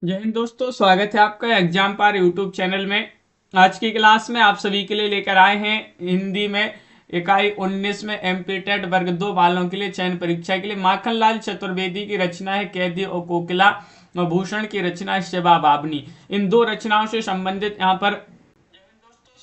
जय हिंद दोस्तों, स्वागत है आपका एग्जाम पार यूट्यूब चैनल में। आज की क्लास में आप सभी के लिए लेकर आए हैं हिंदी में इकाई 19 में एमपी टेट वर्ग 2 वालों के लिए चयन परीक्षा के लिए माखनलाल चतुर्वेदी की रचना है कैदी और कोकिला और भूषण की रचना है शिवा बाबनी। इन दो रचनाओं से संबंधित यहाँ पर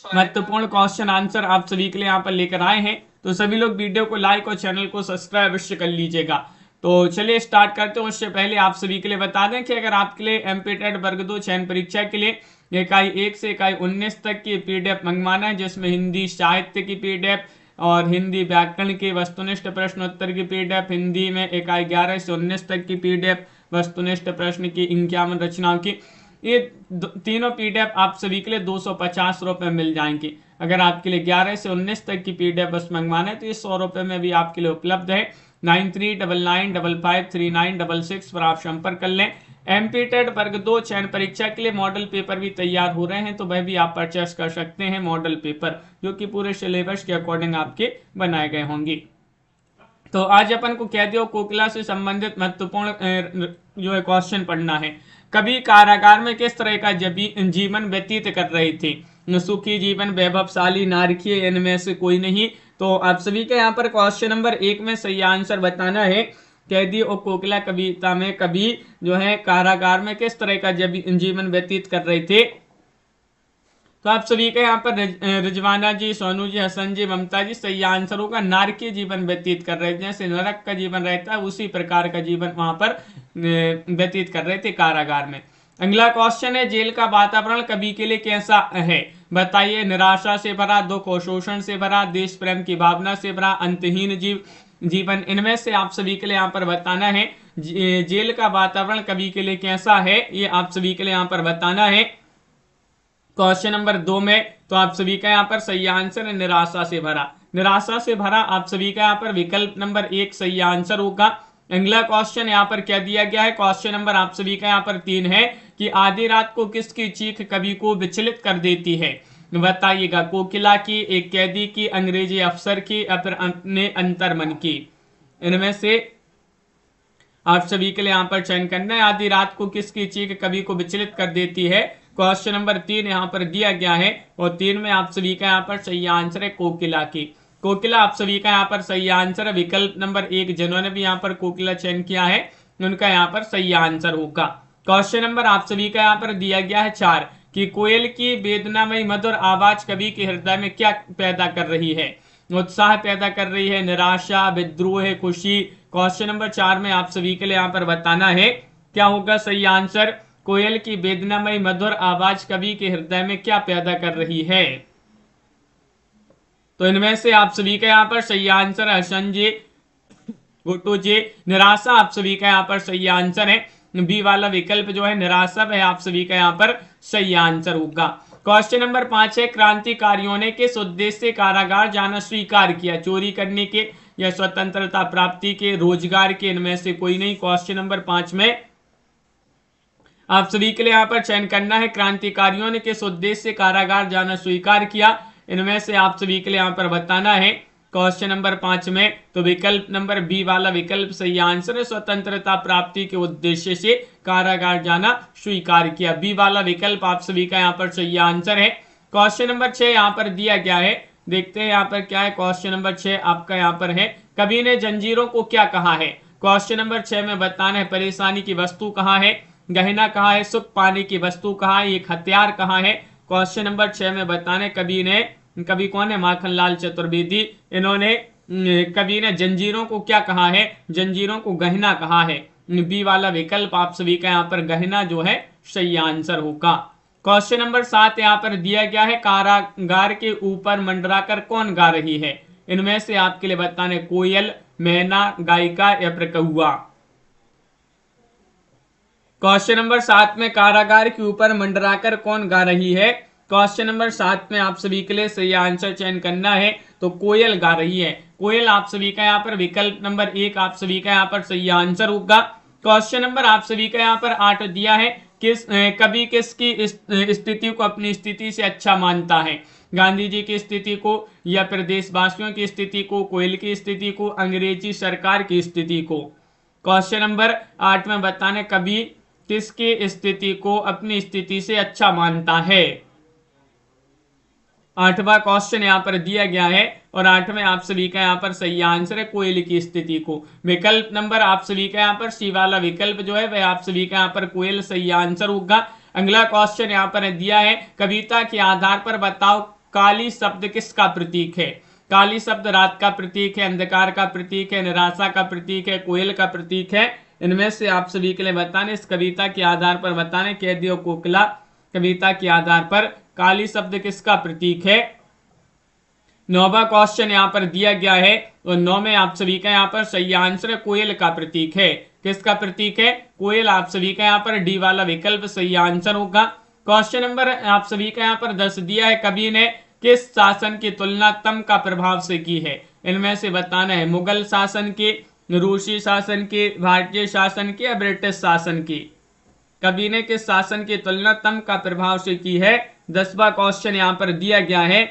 महत्वपूर्ण क्वेश्चन आंसर आप सभी के लिए यहाँ पर लेकर आए हैं। तो सभी लोग वीडियो को लाइक और चैनल को सब्सक्राइब अवश्य कर लीजिएगा। तो चलिए स्टार्ट करते हैं। उससे पहले आप सभी के लिए बता दें कि अगर आपके लिए एमपी टेट वर्ग 2 चयन परीक्षा के लिए इकाई 1 से इकाई 19 तक की पीडीएफ मंगवाना है, जिसमें हिंदी साहित्य की पीडीएफ और हिंदी व्याकरण की वस्तुनिष्ठ प्रश्न उत्तर की पीडीएफ, हिंदी में इकाई 11 से 19 तक की पीडीएफ, वस्तुनिष्ठ प्रश्न की 51 रचनाओं की, ये तीनों पीडीएफ आप सभी के लिए 250 रुपये मिल जाएंगी। अगर आपके लिए 11 से 19 तक की पीडीएफ बस मंगवाना है तो ये 100 रुपये में भी आपके लिए उपलब्ध है। 9399553966 पर आप संपर्क कर लें। एमपी टेट वर्ग 2 चयन परीक्षा के लिए मॉडल पेपर भी तैयार हो रहे हैं, तो वह भी आप परचेस कर सकते हैं मॉडल पेपर, जो कि पूरे सिलेबस के अकॉर्डिंग आपके बनाए गए होंगे। तो आज अपन को कैदी और कोकिला से संबंधित महत्वपूर्ण जो है क्वेश्चन पढ़ना है। कभी कारागार में किस तरह का जीवन व्यतीत कर रही थी? सुखी जीवन, वैभवशाली, नारकीय, इनमें से कोई नहीं। तो आप सभी के यहाँ पर क्वेश्चन नंबर 1 में सही आंसर बताना है। कैदी और कोकिला कविता में कभी जो है कारागार में किस तरह का जीवन व्यतीत कर रहे थे? तो आप सभी के यहाँ पर रिजवाना जी, सोनू जी, हसन जी, ममता जी, सही आंसर होगा नारकीय जीवन व्यतीत कर रहे थे। जैसे नरक का जीवन रहता है उसी प्रकार का जीवन वहां पर व्यतीत कर रहे थे कारागार में। अगला क्वेश्चन है, जेल का वातावरण कवि के लिए कैसा है? बताइए। निराशा से भरा, दुख और शोषण से भरा, देश प्रेम की भावना से भरा, अंतहीन जीवन। इनमें से आप सभी के लिए यहाँ पर बताना है। जेल का वातावरण कवि के लिए कैसा है, ये आप सभी के लिए यहाँ पर बताना है क्वेश्चन नंबर 2 में। तो आप सभी का यहाँ पर सही आंसर है निराशा से भरा। निराशा से भरा आप सभी का यहाँ पर विकल्प नंबर 1 सही आंसर होगा। अगला क्वेश्चन यहाँ पर क्या दिया गया है? क्वेश्चन नंबर आप सभी का यहाँ पर 3 है कि आधी रात को किसकी चीख कवि को विचलित कर देती है? बताइएगा। कोकिला की, एक कैदी की, अंग्रेजी अफसर की, या फिर अपने अंतर्मन की? इनमें से आप सभी के लिए यहाँ पर चयन करना है। आधी रात को किसकी चीख कवि को विचलित कर देती है? क्वेश्चन नंबर 3 यहाँ पर दिया गया है और 3 में आप सभी का यहाँ पर सही आंसर है कोकिला की। कोकिला आप सभी का यहाँ पर सही आंसर है। विकल्प नंबर 1 जिन्होंने भी यहाँ पर कोकिला चयन किया है उनका यहाँ पर सही आंसर होगा। क्वेश्चन नंबर आप सभी का यहाँ पर दिया गया है 4 कि कोयल की वेदनामयी मधुर आवाज कवि के हृदय में क्या पैदा कर रही है? उत्साह पैदा कर रही है, निराशा, विद्रोह है, खुशी? क्वेश्चन नंबर 4 में आप सभी के लिए यहाँ पर बताना है क्या होगा सही आंसर। कोयल की वेदनामयी मधुर आवाज कवि के हृदय में क्या पैदा कर रही है? तो इनमें से आप सभी का यहाँ पर सही आंसर है हसन जी, गुट्टू जी। निराशा आप सभी का यहाँ पर सही आंसर है। बी वाला विकल्प जो है निराशा है आप सभी का यहाँ पर सही आंसर होगा। क्वेश्चन नंबर 5 है, क्रांतिकारियों ने किस उद्देश्य से कारागार जाना स्वीकार किया? चोरी करने के, या स्वतंत्रता प्राप्ति के, रोजगार के? इनमें से कोई नहीं। क्वेश्चन नंबर 5 में आप सभी के लिए यहाँ पर चयन करना है। क्रांतिकारियों ने किस उद्देश्य से कारागार जाना स्वीकार किया? इनमें से आप सभी के लिए यहाँ पर बताना है क्वेश्चन नंबर 5 में। तो विकल्प नंबर बी वाला विकल्प सही आंसर है। स्वतंत्रता प्राप्ति के उद्देश्य से कारागार जाना स्वीकार किया। बी वाला विकल्प आप सभी का यहाँ पर सही आंसर है। क्वेश्चन नंबर 6 यहाँ पर दिया गया है, देखते हैं यहाँ पर क्या है। क्वेश्चन नंबर 6 आपका यहाँ पर है, कवि ने जंजीरों को क्या कहा है? क्वेश्चन नंबर 6 में बताना है परेशानी की वस्तु कहाँ है, गहना कहाँ है, सुख पाने की वस्तु कहाँ है, एक हथियार कहाँ है? क्वेश्चन नंबर 6 में बताने कवि कौन है? माखनलाल चतुर्वेदी। इन्होंने कवि ने जंजीरों को क्या कहा है? जंजीरों को गहना कहा है। बी वाला विकल्प आप सभी का यहाँ पर गहना जो है सही आंसर होगा। क्वेश्चन नंबर 7 यहाँ पर दिया गया है, कारागार के ऊपर मंडराकर कौन गा रही है? इनमें से आपके लिए बताने कोयल, मैना, गायिका, या फिर कौआ? क्वेश्चन नंबर 7 में कारागार के ऊपर मंडराकर कौन गा रही है? क्वेश्चन नंबर 7 में आप सभी के लिए सही आंसर चयन करना है। तो कोयल गा रही है। कोयल आप सभी का यहाँ पर विकल्प नंबर 1 आप सभी का यहाँ पर सही आंसर होगा। क्वेश्चन नंबर आप सभी का यहाँ पर 8 दिया है, कवि किसकी स्थिति को अपनी स्थिति से अच्छा मानता है? गांधी जी की स्थिति को, या फिर देशवासियों की स्थिति को, कोयल की स्थिति को, अंग्रेजी सरकार की स्थिति को? क्वेश्चन नंबर 8 में बताने कवि किसकी स्थिति को अपनी स्थिति से अच्छा मानता है। 8वां क्वेश्चन यहाँ पर दिया गया है और 8वें आप सभी का यहाँ पर सही आंसर है कोयल की स्थिति को। विकल्प नंबर आप सभी का यहाँ पर सी वाला विकल्प जो है वह आप सभी का यहाँ पर कोयल सही आंसर होगा। अगला क्वेश्चन यहाँ पर दिया है कविता के आधार पर बताओ काली शब्द किसका प्रतीक है। काली शब्द रात का प्रतीक है, अंधकार का प्रतीक है, निराशा का प्रतीक है, कोयल का प्रतीक है। इनमें से आप सभी के लिए बताने, इस कविता के आधार पर बताने, कैदी और कोकिला कविता के आधार पर काली शब्द किसका प्रतीक है। 9वां क्वेश्चन यहाँ पर दिया गया है और 9 में आप सभी का यहाँ पर सही आंसर कोयल का प्रतीक है। किसका प्रतीक है? कोयल। आप सभी का यहाँ पर डी वाला विकल्प सही आंसर होगा। क्वेश्चन नंबर आप सभी का यहाँ पर 10 दिया है कवि ने किस शासन की तुलना तम का प्रभाव से की है। इनमें से बताना है मुगल शासन की, रूसी शासन की, भारतीय शासन की या ब्रिटिश शासन की। कवि ने किस शासन की तुलना तम का प्रभाव से की है। 10वां क्वेश्चन यहाँ पर दिया गया है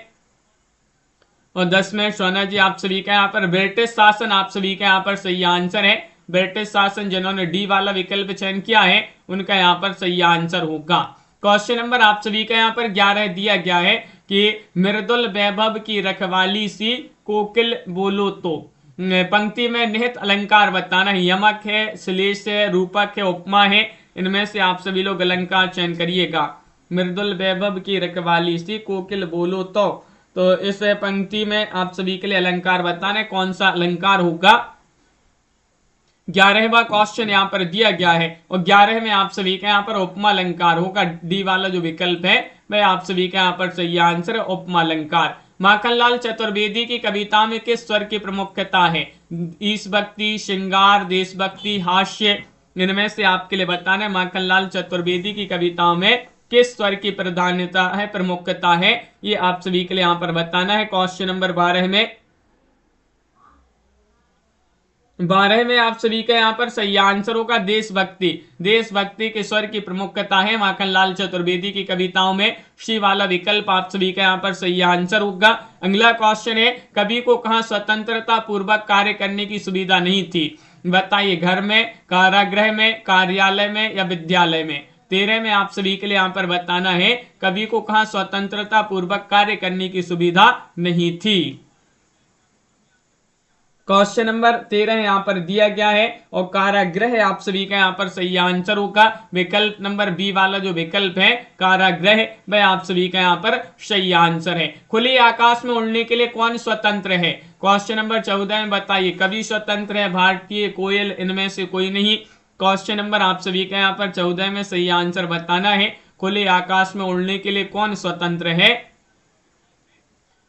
और 10 में सोना जी आप सभी का यहाँ पर ब्रिटिश शासन आप सभी का यहाँ पर सही आंसर है। ब्रिटिश शासन जिन्होंने डी वाला विकल्प चयन किया है उनका यहाँ पर सही आंसर होगा। क्वेश्चन नंबर आप सभी का यहाँ पर 11 दिया गया है कि मृदुल वैभव की रखवाली सी कोकिल बोलो तो। पंक्ति में निहित अलंकार बताना है। यमक है, श्लेष है, रूपक है, उपमा है। इनमें से आप सभी लोग अलंकार चयन करिएगा। मृदुल वैभव की रखवाली सी कोकिल बोलो तो इस पंक्ति में आप सभी के लिए अलंकार बताना है कौन सा अलंकार होगा। 11वां क्वेश्चन यहाँ पर दिया गया है और 11 में आप सभी का यहाँ पर उपमा अलंकार होगा। डी वाला जो विकल्प है वह आप सभी का यहाँ पर सही आंसर है उपमा अलंकार। माखनलाल चतुर्वेदी की कविता में किस स्वर की प्रमुखता है। ईशभक्ति, श्रृंगार, देशभक्ति, हास्य। इनमें से आपके लिए बताना है माखनलाल चतुर्वेदी की कविताओं में किस स्वर की प्राधान्यता है, प्रमुखता है, ये आप सभी के लिए यहाँ पर बताना है। क्वेश्चन नंबर 12 में आप सभी का यहाँ पर सही आंसर होगा देशभक्ति। देशभक्ति के स्वर की प्रमुखता है माखनलाल चतुर्वेदी की कविताओं में। सी वाला विकल्प आप सभी का यहाँ पर सही आंसर होगा। अगला क्वेश्चन है कवि को कहाँ स्वतंत्रता पूर्वक कार्य करने की सुविधा नहीं थी। बताइए घर में, कारागृह में, कार्यालय में या विद्यालय में। 13 में आप सभी के लिए यहाँ पर बताना है कवि को कहाँ स्वतंत्रता पूर्वक कार्य करने की सुविधा नहीं थी। क्वेश्चन नंबर 13 यहाँ पर दिया गया है और कारागृह आप सभी का यहाँ पर सही आंसर होगा। विकल्प नंबर बी वाला जो विकल्प है कारागृह वह आप सभी का यहाँ पर सही आंसर है। खुले आकाश में उड़ने के लिए कौन स्वतंत्र है। क्वेश्चन नंबर 14 में बताइए कवि स्वतंत्र है, भारतीय, कोयल, इनमें से कोई नहीं। क्वेश्चन नंबर आप सभी का यहाँ पर 14 में सही आंसर बताना है खुले आकाश में उड़ने के लिए कौन स्वतंत्र है।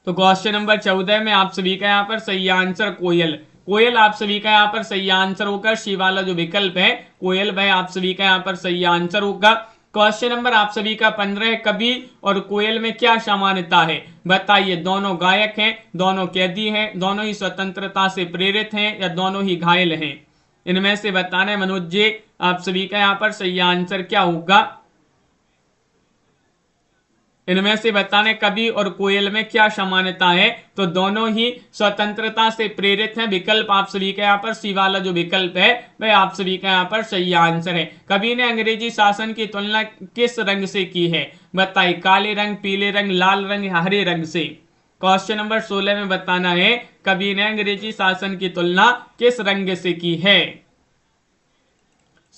तो क्वेश्चन नंबर 14 में आप सभी का यहाँ पर सही आंसर कोयल। कोयल आप सभी का यहाँ पर सही आंसर होगा। सी वाला जो विकल्प है कोयल वह आप सभी का यहाँ पर सही आंसर होगा। क्वेश्चन नंबर आप सभी का 15 कवि और कोयल में क्या समानता है। बताइए दोनों गायक हैं, दोनों कैदी हैं, दोनों ही स्वतंत्रता से प्रेरित हैं या दोनों ही घायल हैं। इनमें से बताना है मनोज जी आप सभी का यहाँ पर सही आंसर क्या होगा। इनमें से बताने कवि और कोयल में क्या समानता है। तो दोनों ही स्वतंत्रता से प्रेरित हैं। विकल्प आप सभी का यहाँ पर सी वाला जो विकल्प है वह आप सभी का यहाँ पर सही आंसर है। कवि ने अंग्रेजी शासन की तुलना किस रंग से की है। बताइए काले रंग, पीले रंग, लाल रंग, हरे रंग से। क्वेश्चन नंबर 16 में बताना है कवि ने अंग्रेजी शासन की तुलना किस रंग से की है।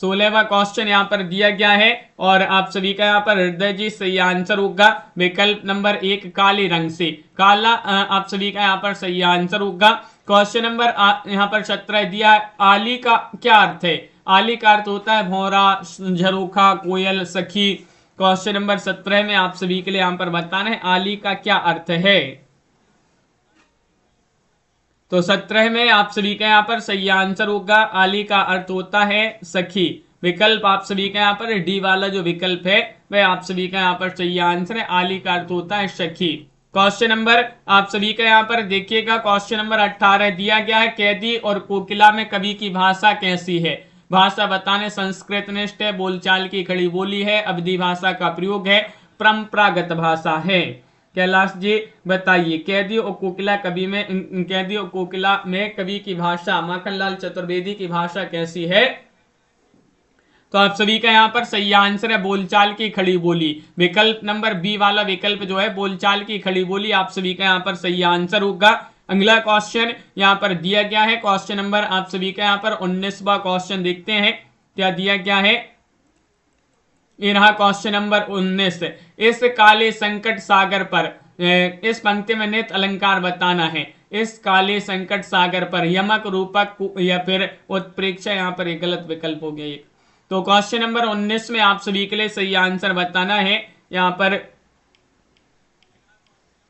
16वां क्वेश्चन यहाँ पर दिया गया है और आप सभी का यहाँ पर हृदय जी सही आंसर होगा। विकल्प नंबर 1 काले रंग से। काला आप सभी का यहाँ पर सही आंसर होगा। क्वेश्चन नंबर यहाँ पर 17 दिया है आली का क्या अर्थ है। आली का अर्थ होता है भौरा, झरोखा, कोयल, सखी। क्वेश्चन नंबर 17 में आप सभी के लिए यहाँ पर बताना है आली का क्या अर्थ है। तो 17 में आप सभी का यहाँ पर सही आंसर होगा आली का अर्थ होता है सखी। विकल्प आप सभी का यहाँ पर डी वाला जो विकल्प है वह आप सभी का यहाँ पर सही आंसर है। आली का अर्थ होता है सखी। क्वेश्चन नंबर आप सभी का यहाँ पर देखिएगा क्वेश्चन नंबर 18 दिया गया है कैदी और कोकिला में कवि की भाषा कैसी है। भाषा बताने संस्कृतनिष्ठ है, बोलचाल की खड़ी बोली है, अवधी भाषा का प्रयोग है, परंपरागत भाषा है। कैलाश जी बताइए कैदी और कोकिला कवि में कैदी और कोकिला में कवि की भाषा माखनलाल चतुर्वेदी की भाषा कैसी है। तो आप सभी का यहाँ पर सही आंसर है बोलचाल की खड़ी बोली। विकल्प नंबर बी वाला विकल्प जो है बोलचाल की खड़ी बोली आप सभी का यहाँ पर सही आंसर होगा। अगला क्वेश्चन यहाँ पर दिया गया है, क्वेश्चन नंबर आप सभी का यहाँ पर 19वां क्वेश्चन देखते हैं क्या दिया गया है। ये रहा क्वेश्चन नंबर 19। इस काले संकट सागर पर इस पंक्ति में नित अलंकार बताना है। इस काले संकट सागर पर यमक रूपक या फिर उत्प्रेक्षा, यहाँ पर एक गलत विकल्प हो गया एक। तो क्वेश्चन नंबर 19 में आप सभी के लिए सही आंसर बताना है। यहाँ पर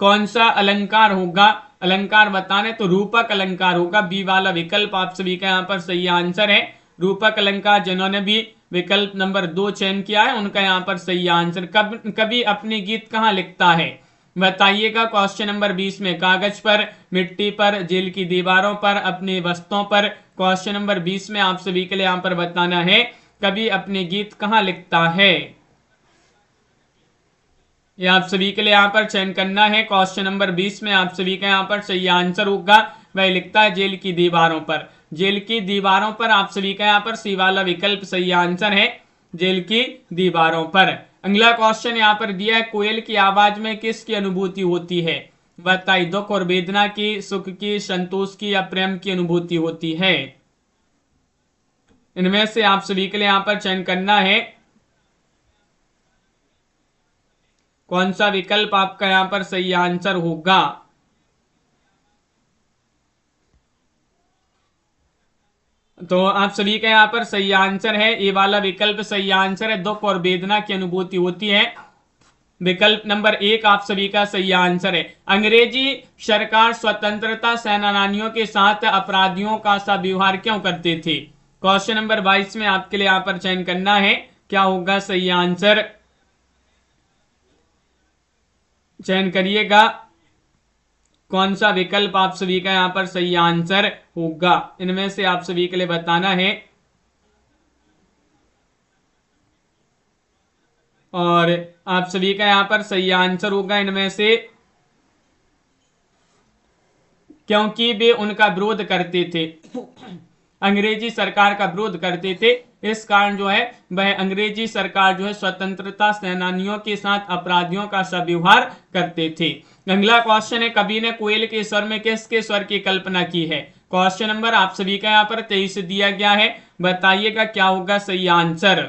कौन सा अलंकार होगा, अलंकार बताने तो रूपक अलंकार होगा, बी वाला विकल्प आप सभी का यहाँ पर सही आंसर है। रूपक अलंकार जिन्होंने भी विकल्प नंबर 2 चयन किया है उनका यहाँ पर सही आंसर। कभी अपनी गीत कहाँ लिखता है बताइएगा। क्वेश्चन नंबर 20 में कागज पर, मिट्टी पर, जेल की दीवारों पर, अपनी वस्तुओं पर। क्वेश्चन नंबर 20 में आप सभी के लिए यहाँ पर बताना है कभी अपने गीत कहाँ लिखता है। ये आप सभी के लिए यहाँ पर चयन करना है। क्वेश्चन नंबर 20 में आप सभी का यहाँ पर सही आंसर होगा, वह लिखता है जेल की दीवारों पर। जेल की दीवारों पर आप सभी का यहाँ पर सी वाला विकल्प सही आंसर है, जेल की दीवारों पर। अगला क्वेश्चन यहाँ पर दिया है, कोयल की आवाज में किसकी अनुभूति होती है बताइए। दुख और वेदना की, सुख की, संतोष की या प्रेम की अनुभूति होती है। इनमें से आप सभी के लिए यहाँ पर चयन करना है कौन सा विकल्प आपका यहाँ पर सही आंसर होगा। तो आप सभी का यहाँ पर सही आंसर है, ए वाला विकल्प सही आंसर है, दुख और वेदना की अनुभूति होती है। विकल्प नंबर 1 आप सभी का सही आंसर है। अंग्रेजी सरकार स्वतंत्रता सेनानियों के साथ अपराधियों का सा व्यवहार क्यों करते थे। क्वेश्चन नंबर 22 में आपके लिए यहाँ पर चयन करना है क्या होगा सही आंसर, चयन करिएगा कौन सा विकल्प आप सभी का यहाँ पर सही आंसर होगा। इनमें से आप सभी के लिए बताना है और आप सभी का यहाँ पर सही आंसर होगा इनमें से, क्योंकि वे उनका विरोध करते थे, अंग्रेजी सरकार का विरोध करते थे, इस कारण जो है वह अंग्रेजी सरकार जो है स्वतंत्रता सेनानियों के साथ अपराधियों का सव्यवहार करते थे। अगला क्वेश्चन है, कवि ने कोयल के स्वर में किसके स्वर की कल्पना की है। क्वेश्चन नंबर आप सभी का यहाँ पर 23 दिया गया है, बताइएगा क्या होगा सही आंसर।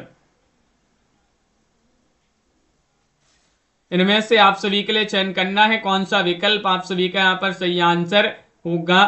इनमें से आप सभी के लिए चयन करना है कौन सा विकल्प आप सभी का यहाँ पर सही आंसर होगा,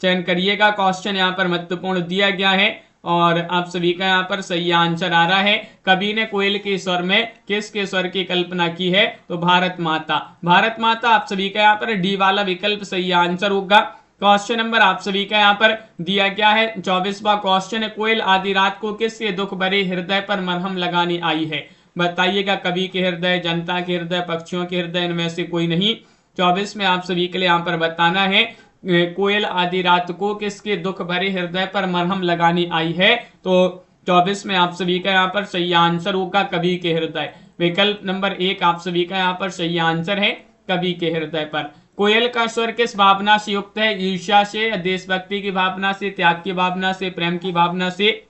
चयन करिएगा। क्वेश्चन यहाँ पर महत्वपूर्ण दिया गया है और आप सभी का यहाँ पर सही आंसर आ रहा है, कवि ने कोयल के स्वर में किसके स्वर की कल्पना की है तो भारत माता। भारत माता आप सभी का यहाँ पर डी वाला विकल्प सही आंसर होगा। क्वेश्चन नंबर आप सभी का यहाँ पर दिया गया है 24वां क्वेश्चन है, कोयल आधी रात को किसके दुख भरे हृदय पर मरहम लगाने आई है। बताइएगा कवि के हृदय, जनता के हृदय, पक्षियों के हृदय, इनमें से कोई नहीं। 24 में आप सभी के लिए यहाँ पर बताना है कोयल आधी रात को किसके दुख भरे हृदय पर मरहम लगाने आई है। तो 24 में आप सभी का यहाँ पर सही आंसर होगा कवि के हृदय। विकल्प नंबर 1 आप सभी का यहाँ पर सही आंसर है, कवि के हृदय पर। कोयल का स्वर किस भावना से युक्त है, ईर्ष्या से, देशभक्ति की भावना से, त्याग की भावना से, प्रेम की भावना से।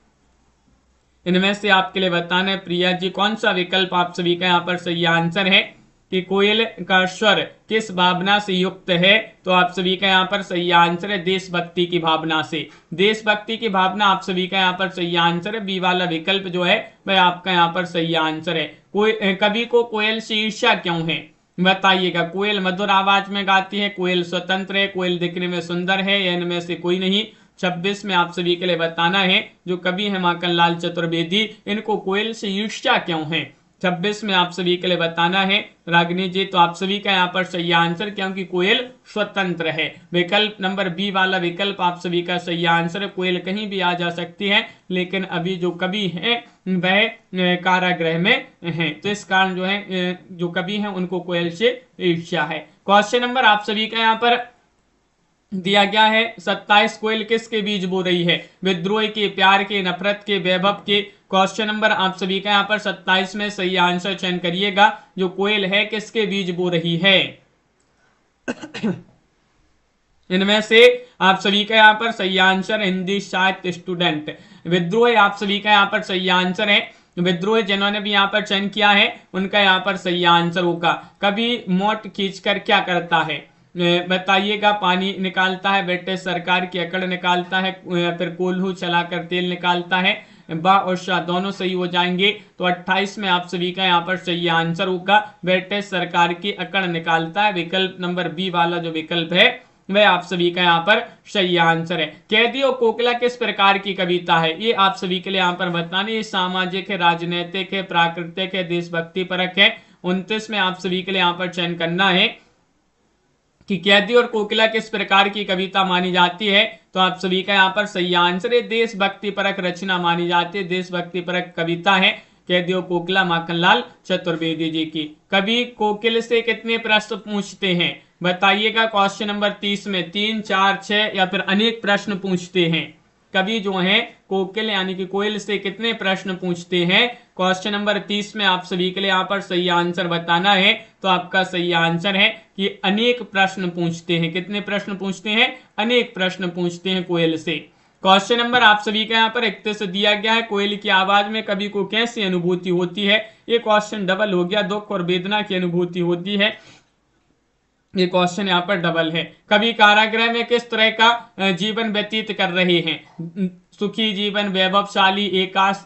इनमें से आपके लिए बताना है प्रिया जी कौन सा विकल्प आप सभी का यहाँ पर सही आंसर है कि कोयल का स्वर किस भावना से युक्त है। तो आप सभी का यहाँ पर सही आंसर है देशभक्ति की भावना से। देशभक्ति की भावना आप सभी का यहाँ पर सही आंसर है, बी वाला विकल्प जो है वह आपका यहाँ पर सही आंसर है। कवि को कोयल से ईर्ष्या क्यों है बताइएगा। कोयल मधुर आवाज में गाती है, कोयल स्वतंत्र है, कोयल दिखने में सुंदर है, या इनमें से कोई नहीं। 26 में आप सभी के लिए बताना है जो कवि है माखन लाल चतुर्वेदी, इनको कोयल से ईर्ष्या क्यों है। 26 में आप सभी के लिए बताना है रागिनी जी, तो आप सभी का यहाँ पर सही आंसर क्योंकि कोयल स्वतंत्र है। विकल्प नंबर बी वाला विकल्प आप सभी का सही आंसर है, कोयल कहीं भी आ जा सकती है लेकिन अभी जो कवि है वह कारागृह में है, तो इस कारण जो है जो कवि है उनको कोयल से ईर्ष्या है। क्वेश्चन नंबर आप सभी का यहाँ पर दिया गया है 27, कोयल किसके बीज बो रही है, विद्रोह के, प्यार के, नफरत के, वैभव के। क्वेश्चन नंबर आप सभी का यहाँ पर 27 में सही आंसर चयन करिएगा, जो कोयल है किसके बीज बो रही है। इनमें से आप सभी का यहाँ पर सही आंसर हिंदी साहित्य स्टूडेंट, विद्रोह आप सभी का यहाँ पर सही आंसर है। विद्रोह जिन्होंने भी यहाँ पर चयन किया है उनका यहाँ पर सही आंसर होगा। कभी मोट खींचकर क्या करता है, बताइएगा। पानी निकालता है, ब्रिटिश सरकार की अकड़ निकालता है, या फिर कोल्हू चलाकर तेल निकालता है। बा और शाह दोनों सही हो जाएंगे। तो 28 में आप सभी का यहाँ पर सही आंसर होगा, ब्रिटिश सरकार की अकड़ निकालता है। विकल्प नंबर बी वाला जो विकल्प है वह आप सभी का यहाँ पर सही आंसर है। कैदी और कोकिला किस प्रकार की कविता है, ये आप सभी के लिए यहाँ पर बताना। ये सामाजिक है, राजनीतिक है, प्राकृतिक है, देशभक्ति परक है। 29 में आप सभी के लिए यहाँ पर चयन करना है कि कैदी और कोकिला किस प्रकार की कविता मानी जाती है। तो आप सभी का यहाँ पर सही आंसर है, देशभक्ति परक रचना मानी जाती है, देशभक्ति परक कविता है कैदी और कोकिला माखनलाल चतुर्वेदी जी की। कभी कोकिल से कितने प्रश्न पूछते हैं, बताइएगा। क्वेश्चन नंबर 30 में 3, 4, 6 या फिर अनेक प्रश्न पूछते हैं। कभी जो है कोकिल यानी कि कोयल से कितने प्रश्न पूछते हैं। क्वेश्चन नंबर 30 में आप सभी के लिए यहाँ पर सही आंसर बताना है। तो आपका सही आंसर है कि अनेक प्रश्न पूछते हैं। कितने प्रश्न पूछते हैं, अनेक प्रश्न पूछते हैं कोयल से। क्वेश्चन नंबर आप सभी का यहाँ पर 31 दिया गया है, कोयल की आवाज में कवि को कैसी अनुभूति होती है। ये क्वेश्चन डबल हो गया, दुख और वेदना की अनुभूति होती है। ये क्वेश्चन यहाँ पर डबल है। कभी कारागृह में किस तरह का जीवन व्यतीत कर रहे हैं, सुखी जीवन, वैभवशाली,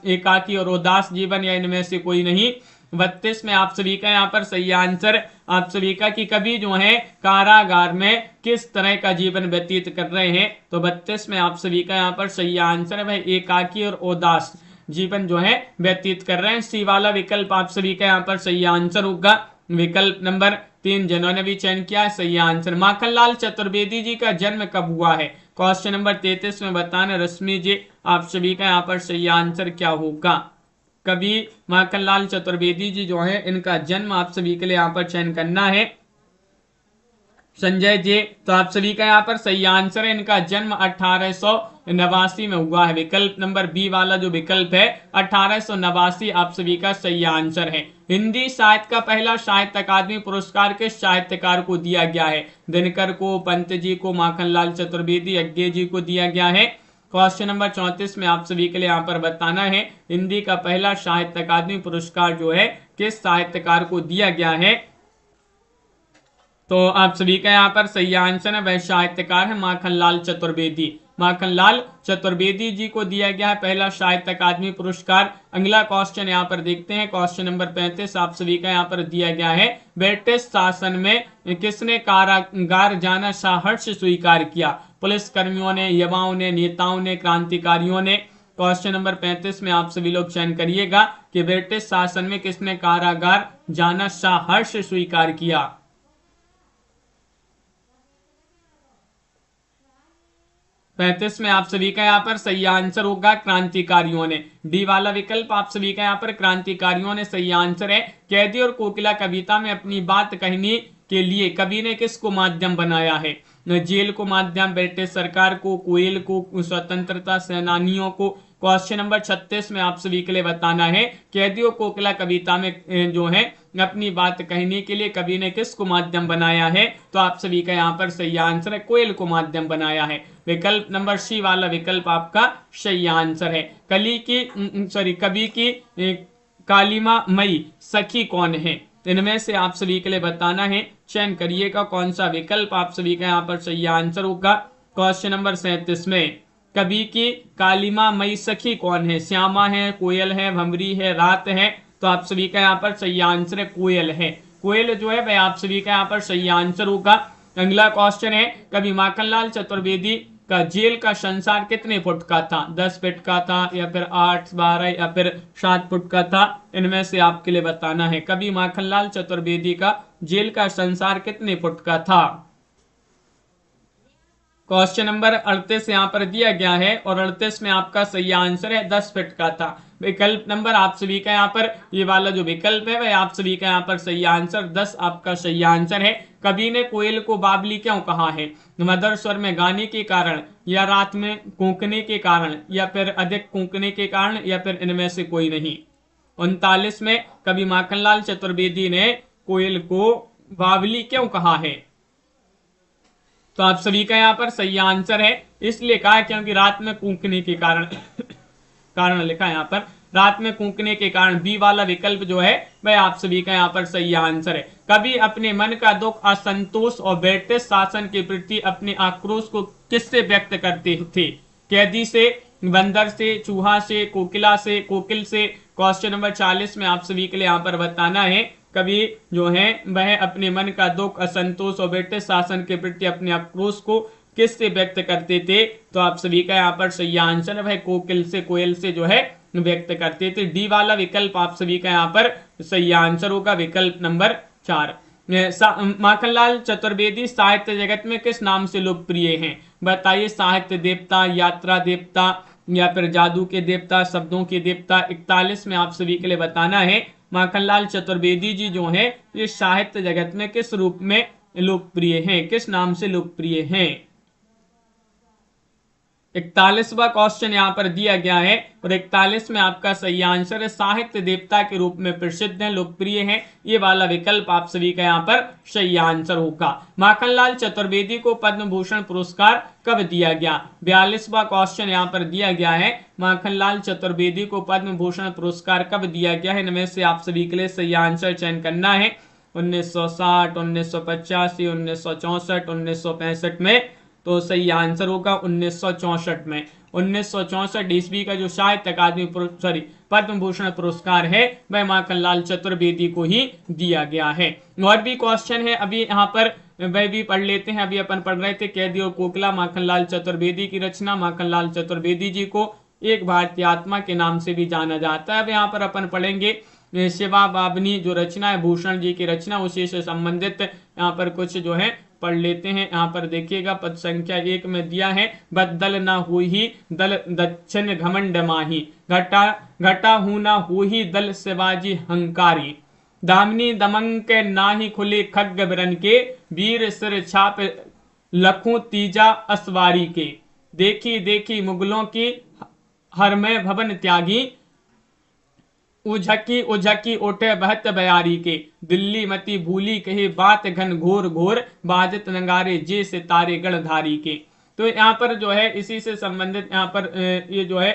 एकाकी और उदास जीवन, या इनमें से कोई नहीं। 32 में आप सभी का यहाँ पर सही आंसर आप सभी का कि कभी जो है कारागार में किस तरह का जीवन व्यतीत कर रहे हैं। तो 32 में आप सभी का यहाँ पर सही आंसर है वह एकाकी और उदास जीवन जो है व्यतीत कर रहे हैं। सी वाला विकल्प आप सभी का यहाँ पर सही आंसर होगा। विकल्प नंबर 3 जिन्होंने भी चयन किया है सही आंसर। माखनलाल चतुर्वेदी जी का जन्म कब हुआ है, क्वेश्चन नंबर 33 में बताना। रश्मि जी आप सभी का यहाँ पर सही आंसर क्या होगा। कवि माखनलाल चतुर्वेदी जी जो है इनका जन्म आप सभी के लिए यहाँ पर चयन करना है। संजय जी तो आप सभी का यहाँ पर सही आंसर है, इनका जन्म 1889 में हुआ है। विकल्प नंबर बी वाला जो विकल्प है 1889 आप सभी का सही आंसर है। हिंदी साहित्य का पहला साहित्य अकादमी पुरस्कार किस साहित्यकार को दिया गया है, दिनकर को, पंत जी को, माखनलाल चतुर्वेदी, अज्ञे जी को दिया गया है। क्वेश्चन नंबर 34 में आप सभी के लिए यहाँ पर बताना है हिंदी का पहला साहित्य अकादमी पुरस्कार जो है किस साहित्यकार को दिया गया है। तो आप सभी का यहाँ पर सही आंसर है वह साहित्यकार है माखनलाल चतुर्वेदी। माखनलाल चतुर्वेदी जी को दिया गया है पहला साहित्य अकादमी पुरस्कार। अगला क्वेश्चन यहाँ पर देखते हैं। क्वेश्चन नंबर 35 आप सभी का यहाँ पर दिया गया है, ब्रिटिश शासन में किसने कारागार जाना सहर्ष स्वीकार किया, पुलिस कर्मियों ने, युवाओं ने, नेताओं ने, क्रांतिकारियों ने। क्वेश्चन नंबर 35 में आप सभी लोग चयन करिएगा कि ब्रिटिश शासन में किसने कारागार जाना सहर्ष स्वीकार किया। 35 में आप सभी का यहाँ पर सही आंसर होगा क्रांतिकारियों ने। डी वाला विकल्प आप सभी का यहाँ पर क्रांतिकारियों ने सही आंसर है। कैदी और कोकिला कविता में अपनी बात कहने के लिए कवि ने किसको माध्यम बनाया है, जेल को माध्यम, ब्रिटिश सरकार को, कोयल को, स्वतंत्रता सेनानियों को। क्वेश्चन नंबर 36 में आप सभी के लिए बताना है कैदी और कोकिला कविता में जो है अपनी बात कहने के लिए कवि ने किसको माध्यम बनाया है। तो आप सभी का यहाँ पर सही आंसर है कोयल को माध्यम बनाया है। विकल्प नंबर सी वाला विकल्प आपका सही आंसर है। कवि की कालिमा मई सखी कौन है, इनमें से आप सभी के लिए बताना है। चयन करिएगा कौन सा विकल्प आप सभी का यहाँ पर सही आंसर होगा। क्वेश्चन नंबर 37 में कवि की कालिमा मई सखी कौन है, श्यामा है, कोयल है, भंवरी है, रात है। तो आप सभी का यहाँ पर सही आंसर है कोयल है। कोयल जो है वह आप सभी का यहाँ पर सही आंसर होगा। अगला क्वेश्चन है कवि माखनलाल चतुर्वेदी का जेल का संसार कितने फुट का था, 10 फीट का था या फिर 8, 12 या फिर 7 फुट का था, इनमें से आपके लिए बताना है। कवि माखनलाल चतुर्वेदी का जेल का संसार कितने फुट का था। क्वेश्चन नंबर 38 यहाँ पर दिया गया है और 38 में आपका सही आंसर है 10 फीट का था। विकल्प नंबर आप सभी का यहाँ पर ये वाला जो विकल्प है वह आप सभी का यहाँ पर सही आंसर 10 आपका सही आंसर है। कवि ने कोयल को बावली क्यों कहा है, मधुर स्वर में गाने के कारण, या रात में कूकने के कारण, या फिर अधिक कूकने के कारण, या फिर इनमें से कोई नहीं। 39 में कवि माखनलाल चतुर्वेदी ने कोयल को बावली क्यों कहा है। तो आप सभी का यहाँ पर सही आंसर है इसलिए कहा क्योंकि रात में कूकने के कारण कारण लिखा है यहाँ पर। रात में कूकने के कारण बी वाला विकल्प जो है वह आप सभी का यहाँ पर सही आंसर है। कभी अपने मन का दुख, असंतोष और ब्रिटिश शासन के प्रति अपने आक्रोश को किससे व्यक्त करते थे? कैदी से, बंदर से, चूहा से, कोकिला से, कोकिल से। क्वेश्चन नंबर 40 में आप सभी के लिए यहाँ पर बताना है कभी जो है वह अपने मन का दुख, असंतोष और ब्रिटिश शासन के प्रति अपने आक्रोश को किससे व्यक्त करते थे? तो आप सभी का यहाँ पर सही आंसर है कोकिल से, कोयल से जो है व्यक्त करते थे। डी वाला विकल्प आप सभी का यहाँ पर सही आंसर होगा, विकल्प नंबर 4। माखनलाल चतुर्वेदी साहित्य जगत में किस नाम से लोकप्रिय हैं? बताइए। साहित्य देवता, यात्रा देवता या फिर जादू के देवता, शब्दों के देवता। 41 में आप सभी के लिए बताना है माखनलाल चतुर्वेदी जी जो हैं ये साहित्य जगत में किस रूप में लोकप्रिय हैं, किस नाम से लोकप्रिय हैं? 41वां क्वेश्चन यहाँ पर दिया गया है और 41 में आपका सही आंसर है साहित्य देवता के रूप में प्रसिद्ध है, लोकप्रिय है। ये वाला विकल्प आप सभी का यहाँ पर सही आंसर होगा। माखनलाल चतुर्वेदी को पद्म भूषण पुरस्कार कब दिया गया? 42वां क्वेश्चन यहाँ पर दिया गया है माखनलाल चतुर्वेदी को पद्म भूषण पुरस्कार कब दिया गया है? इनमें से आप सभी के लिए सही आंसर चयन करना है। 1960, 1985, 1964, 1965 में। तो सही आंसर होगा 1964 में। 1964 ईस्वी का जो साहित्य अकादमी पद्म भूषण पुरस्कार है वह माखनलाल चतुर्वेदी को ही दिया गया है। और भी क्वेश्चन है अभी यहाँ पर वह भी पढ़ लेते हैं। अभी अपन पढ़ रहे थे कैदी और कोकिला, माखनलाल चतुर्वेदी की रचना। माखनलाल चतुर्वेदी जी को एक भारतीय आत्मा के नाम से भी जाना जाता है। अब यहाँ पर अपन पढ़ेंगे शिवा बाबनी जो रचना है, भूषण जी की रचना, उसी से संबंधित यहाँ पर कुछ जो है पढ़ लेते हैं। यहाँ पर देखिएगा पद संख्या 1 में दिया है बदल ना हुई दल दक्षिण घमंड माही, घटा हूं ना हुई दल शिवाजी हंकारी, दामिनी दमंग के नाही खुले खग बिरन के, वीर सिर छाप लखों तीजा असवारी के, देखी देखी मुगलों की हर में भवन त्यागी, उझकी उझकी उठे बहत बयारी के, दिल्ली मती भूली कहे बात घन घोर घोर, बाजत नगारे जे सितारे गणधारी के। तो यहाँ पर जो है इसी से संबंधित यहाँ पर ये जो है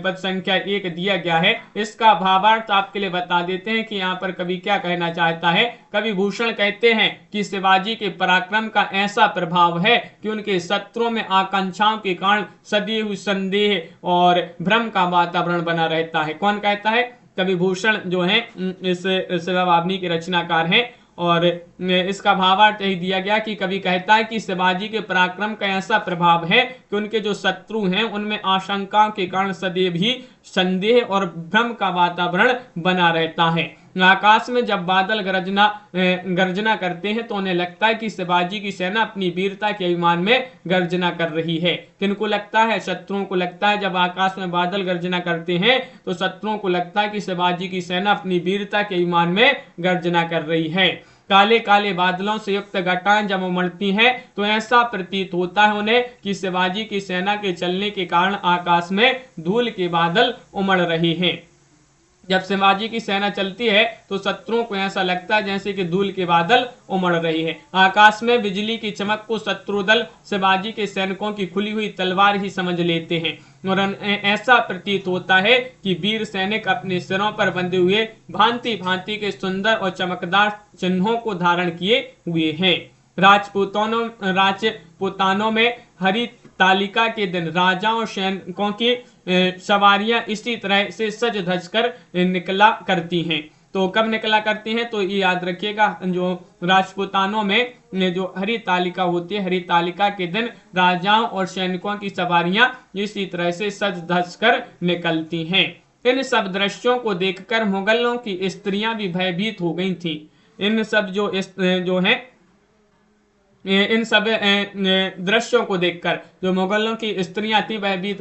पद संख्या 1 दिया गया है। इसका भावार्थ आपके लिए बता देते हैं कि यहाँ पर कवि क्या कहना चाहता है। कवि भूषण कहते हैं कि शिवाजी के पराक्रम का ऐसा प्रभाव है कि उनके शत्रुओं में आकांक्षाओं के कारण सदैव संदेह और भ्रम का वातावरण बना रहता है। कौन कहता है? कवि भूषण जो है इस शिवा बाबनी के रचनाकार हैं। और इसका भावार्थ यही दिया गया कि कवि कहता है कि शिवाजी के पराक्रम का ऐसा प्रभाव है कि उनके जो शत्रु हैं उनमें आशंकाओं के कारण सदैव ही संदेह और भ्रम का वातावरण बना रहता है। आकाश में जब बादल गर्जना करते हैं तो उन्हें लगता है कि शिवाजी की सेना अपनी वीरता के अभिमान में गर्जना कर रही है। किनको लगता है? शत्रुओं को लगता है। जब आकाश में बादल गर्जना करते हैं तो शत्रुओं को लगता है कि शिवाजी की सेना अपनी वीरता के अभिमान में गर्जना कर रही है। काले काले बादलों से युक्त घटाएं जब उमड़ती हैं तो ऐसा प्रतीत होता है उन्हें कि शिवाजी की सेना के चलने के कारण आकाश में धूल के बादल उमड़ रहे हैं। जब शिवाजी की सेना चलती है तो शत्रुओं को ऐसा लगता है जैसे कि धूल के बादल उमड़ रहे हैं। आकाश में बिजली की चमक को शत्रु दल शिवाजी के सैनिकों की खुली हुई तलवार ही समझ लेते हैं और ऐसा प्रतीत होता है कि वीर सैनिक अपने सिरों पर बंधे हुए भांति भांति के सुंदर और चमकदार चिन्हों को धारण किए हुए हैं। राजपुतानों में हरि तालिका के दिन राजाओं और सैनिकों की सवारियां इसी तरह से सज धज कर निकला करती हैं। तो कब निकला करती हैं? तो ये याद रखिएगा जो राजपुतानों में जो हरि तालिका होती है, हरि तालिका के दिन राजाओं और सैनिकों की सवारियां इसी तरह से सज धज कर निकलती हैं। इन सब दृश्यों को देखकर मुगलों की स्त्रियां भी भयभीत हो गई थीं। इन सब इन सब दृश्यों को देखकर जो मुगलों की स्त्रियां थी वह भी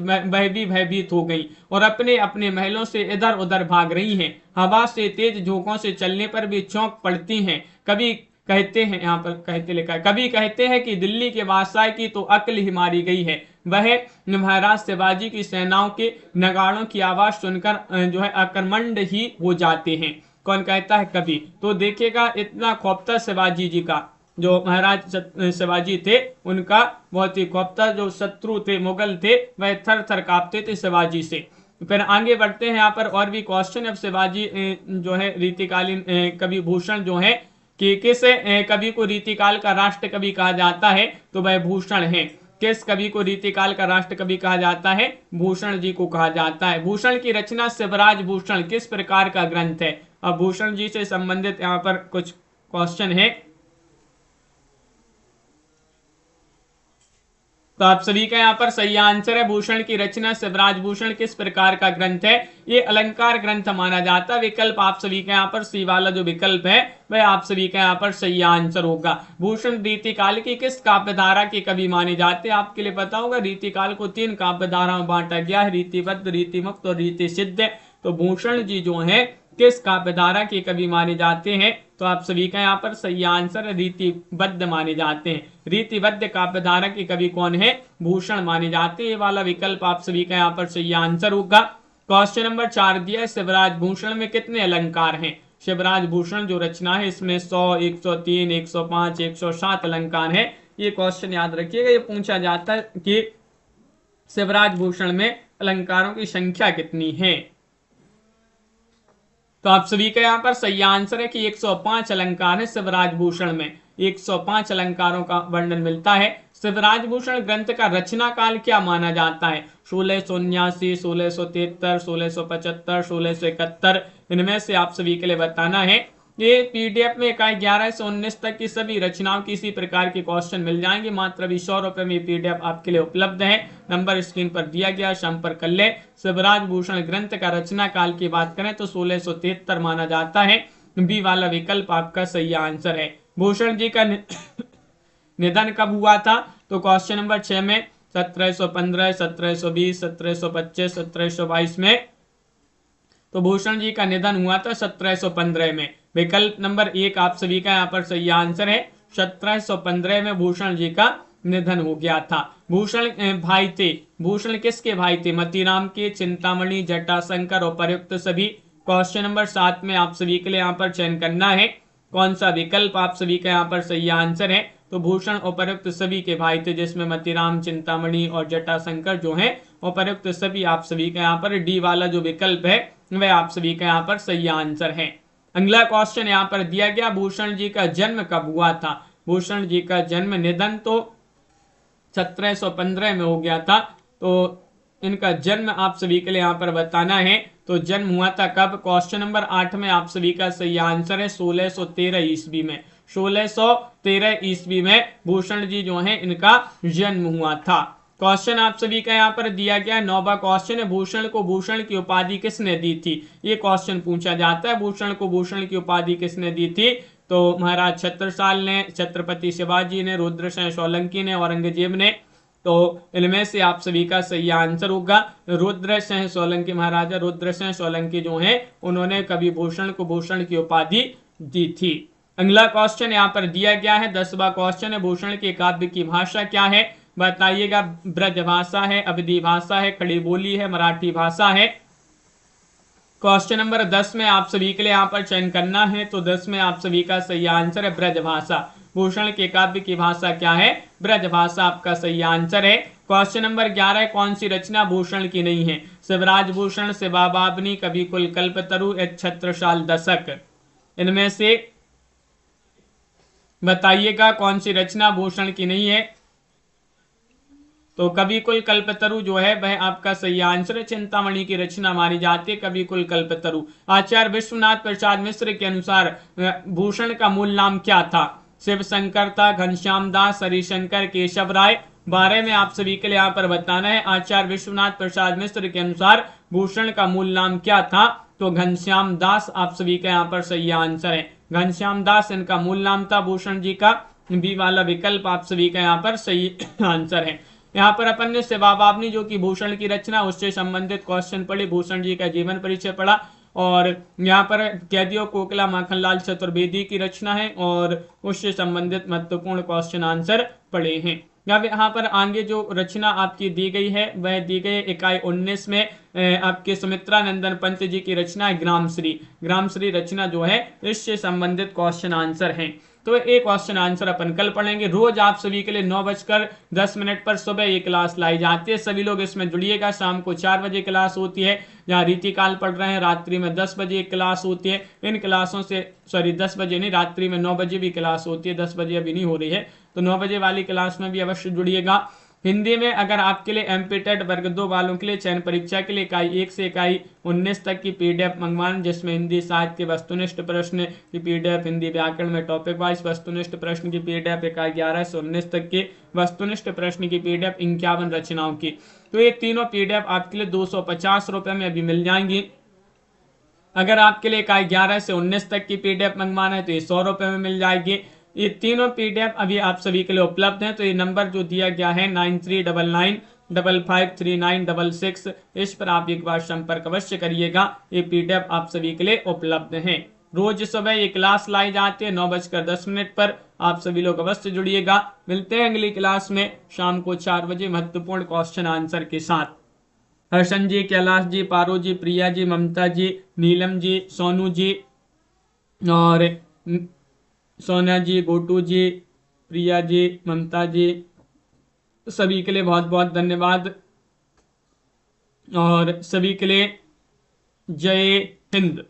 भयभीत हो गईं और अपने अपने महलों से इधर उधर भाग रही हैं। हवा से तेज झोंकों से चलने पर भी चौंक पड़ती हैं। कभी कहते हैं, यहाँ पर कहते लिखा है, कभी कहते हैं कि दिल्ली के बादशाह की तो अक्ल ही मारी गई है। वह महाराज शिवाजी की सेनाओं के नगाड़ों की आवाज सुनकर जो है आक्रमण ही हो जाते हैं। कौन कहता है? कवि। तो देखिएगा इतना खौफता शिवाजी जी का, जो महाराज शिवाजी थे उनका बहुत ही खौफता जो शत्रु थे मुगल थे वह थर थर कांपते थे शिवाजी से। फिर आगे बढ़ते हैं यहाँ पर और भी क्वेश्चन। अब शिवाजी जो है रीतिकालीन कवि भूषण जो है कि किस कवि को रीतिकाल का राष्ट्र कवि कहा जाता है, तो वह भूषण है। किस कवि को रीतिकाल का राष्ट्र कवि कहा जाता है, भूषण जी को कहा जाता है। भूषण की रचना शिवराज भूषण किस प्रकार का ग्रंथ है। अब भूषण जी से संबंधित यहाँ पर कुछ क्वेश्चन है, तो आप सभी का यहाँ पर सही आंसर है। भूषण की रचना शिवराज भूषण किस प्रकार का ग्रंथ है, ये अलंकार ग्रंथ माना जाता है। विकल्प आप सभी का यहाँ पर सी वाला जो विकल्प है वह आप सभी का यहाँ पर सही आंसर होगा। भूषण रीतिकाल की किस काव्यधारा के कवि माने जाते हैं, आपके लिए पता होगा रीतिकाल को 3 काव्यधारा में बांटा गया है, रीतिबद्ध, रीतिमुक्त और रीति सिद्ध। तो भूषण जी जो है किस काव्यधारा के कवि माने जाते हैं, तो आप सभी का यहाँ पर सही आंसर रीतिबद्ध माने जाते हैं। रीतिबद्ध काव्यधारा के कवि कौन है, भूषण माने जाते हैं। ये वाला विकल्प आप सभी का यहाँ पर सही आंसर होगा। क्वेश्चन नंबर 4 दिया है, शिवराज भूषण में कितने अलंकार हैं। शिवराज भूषण जो रचना है इसमें 100, 103, 105, 107 अलंकार है। ये क्वेश्चन याद रखिएगा, ये पूछा जाता है कि शिवराज भूषण में अलंकारों की संख्या कितनी है। तो आप सभी का यहाँ पर सही आंसर है कि 105 अलंकार है शिवराज भूषण में। 105 अलंकारों का वर्णन मिलता है। शिवराज भूषण ग्रंथ का रचना काल क्या माना जाता है, 1679, 1673, 1675, 1671। इनमें से आप सभी के लिए बताना है। ये पीडीएफ में इकाई 11 से 19 तक की सभी रचनाओं की इसी प्रकार के क्वेश्चन मिल जाएंगे। मात्र अभी 100 रुपए में पीडीएफ आपके लिए उपलब्ध है। नंबर स्क्रीन पर दिया गया, संपर्क कर ले। शिवराज भूषण ग्रंथ का रचना काल की बात करें तो 1673 माना जाता है। बी वाला विकल्प आपका सही आंसर है। भूषण जी का निधन कब हुआ था, तो क्वेश्चन नंबर 6 में 1715, 1720, 1725, 1722 में। तो भूषण जी का निधन हुआ था 1715 में। विकल्प नंबर 1 आप सभी का यहाँ पर सही आंसर है। 1715 में भूषण जी का निधन हो गया था। भूषण भाई थे, भूषण किसके भाई थे, मतीराम के, चिंतामणि, जटाशंकर और प्रयुक्त सभी। क्वेश्चन नंबर 7 में आप सभी के लिए यहाँ पर चयन करना है कौन सा विकल्प आप सभी का यहाँ पर सही आंसर है। तो भूषण उपर्युक्त सभी के भाई थे, जिसमें मतीराम, चिंतामणि और जटाशंकर जो है उपर्युक्त सभी आप सभी का यहाँ पर डी वाला जो विकल्प है वह आप सभी का यहाँ पर सही आंसर है। अगला क्वेश्चन यहाँ पर दिया गया, भूषण जी का जन्म कब हुआ था। भूषण जी का जन्म, निधन तो 1715 में हो गया था, तो इनका जन्म आप सभी के लिए यहाँ पर बताना है। तो जन्म हुआ था कब, क्वेश्चन नंबर 8 में आप सभी का सही आंसर है 1613 ईस्वी में। 1613 ईस्वी में भूषण जी जो है इनका जन्म हुआ था। क्वेश्चन आप सभी का यहाँ पर दिया गया 9वां क्वेश्चन है, भूषण को भूषण की उपाधि किसने दी थी। ये क्वेश्चन पूछा जाता है, भूषण को भूषण की उपाधि किसने दी थी। तो महाराज छत्रसाल ने, छत्रपति शिवाजी ने, रुद्रसिंह सोलंकी ने, औरंगजेब ने। तो इनमें से आप सभी का सही आंसर होगा रुद्रसिंह सोलंकी। महाराजा रुद्रसिंह सोलंकी जो है उन्होंने कवि भूषण को भूषण की उपाधि दी थी। अगला क्वेश्चन यहाँ पर दिया गया है 10वां क्वेश्चन है, भूषण के काव्य की भाषा क्या है, बताइएगा। ब्रज भाषा है, अवधी भाषा है, खड़ी बोली है, मराठी भाषा है। क्वेश्चन नंबर 10 में आप सभी के लिए यहाँ पर चयन करना है। तो 10 में आप सभी का सही आंसर है ब्रज भाषा। भूषण के काव्य की भाषा क्या है, ब्रज भाषा आपका सही आंसर है। क्वेश्चन नंबर 11, कौन सी रचना भूषण की नहीं है। शिवराज भूषण, शिवाबाबनी, कविकुल कल्पतरु, छत्रसाल दशक। इनमें से बताइएगा कौन सी रचना भूषण की नहीं है। तो कविकुल कल्पतरु जो है वह आपका सही आंसर है। चिंतामणि की रचना मानी जाती है कविकुल कल्पतरु। आचार्य विश्वनाथ प्रसाद मिश्र के अनुसार भूषण का मूल नाम क्या था। शिव शंकर था, घनश्याम दास, हरिशंकर, केशव राय। 12 में आप सभी के लिए यहाँ पर बताना है। आचार्य विश्वनाथ प्रसाद मिश्र के अनुसार भूषण का मूल नाम क्या था। तो घनश्याम दास आप सभी का यहाँ पर सही आंसर है। घनश्याम दास इनका मूल नाम था भूषण जी का। बी वाला विकल्प आप सभी का यहाँ पर सही आंसर है। यहाँ पर अपन ने शिवाबाबनी जो कि भूषण की रचना, उससे संबंधित क्वेश्चन पढ़े, भूषण जी का जीवन परिचय पढ़ा। और यहाँ पर कैदियों कोकिला माखनलाल चतुर्वेदी की रचना है और उससे संबंधित महत्वपूर्ण क्वेश्चन आंसर पढ़े हैं। यहाँ पर आगे जो रचना आपकी दी गई है वह दी गई इकाई 19 में आपके सुमित्रा नंदन पंत जी की रचना है ग्रामश्री। ग्रामश्री रचना जो है इससे संबंधित क्वेश्चन आंसर है। तो एक क्वेश्चन आंसर अपन कल पढ़ेंगे। रोज आप सभी के लिए 9:10 पर सुबह ये क्लास लाई जाती है, सभी लोग इसमें जुड़िएगा। शाम को 4 बजे क्लास होती है, जहाँ रीतिकाल पढ़ रहे हैं। रात्रि में 10 बजे एक क्लास होती है। इन क्लासों से 10 बजे नहीं, रात्रि में 9 बजे भी क्लास होती है, 10 बजे अभी नहीं हो रही है, तो 9 बजे वाली क्लास में भी अवश्य जुड़िएगा। हिंदी में अगर आपके लिए एमपी टेट वर्ग 2 वालों के लिए चयन परीक्षा के लिए इकाई 1 से इकाई 19 तक की पीडीएफ मंगवाना, जिसमें हिंदी साहित्य के वस्तुनिष्ठ प्रश्न की पीडीएफ, हिंदी व्याकरण में टॉपिक वाइज वस्तुनिष्ठ प्रश्न की पीडीएफ, इकाई 11 से 19 तक के वस्तुनिष्ठ प्रश्न की पीडीएफ, 51 रचनाओं की, तो ये तीनों पीडीएफ आपके लिए 250 रुपए में अभी मिल जाएंगी। अगर आपके लिए इकाई 11 से 19 तक की पीडीएफ मंगवाना है तो ये 100 रुपए में मिल जाएगी। ये तीनों पीडीएफ अभी आप सभी के लिए उपलब्ध हैं। तो ये नंबर जो दिया गया है 9399553966, इस पर आप एक बार संपर्क अवश्य करिएगा। ये पीडीएफ आप सभी के लिए उपलब्ध हैं। रोज सुबह ये क्लास लाई जाती है 9:10 पर, आप सभी लोग अवश्य जुड़िएगा। मिलते हैं अगली क्लास में शाम को 4 बजे महत्वपूर्ण क्वेश्चन आंसर के साथ। हर्षन जी, कैलाश जी, पारो जी, प्रिया जी, ममता जी, नीलम जी, सोनू जी और सोनिया जी, गोटू जी, प्रिया जी, ममता जी, सभी के लिए बहुत बहुत धन्यवाद और सभी के लिए जय हिंद।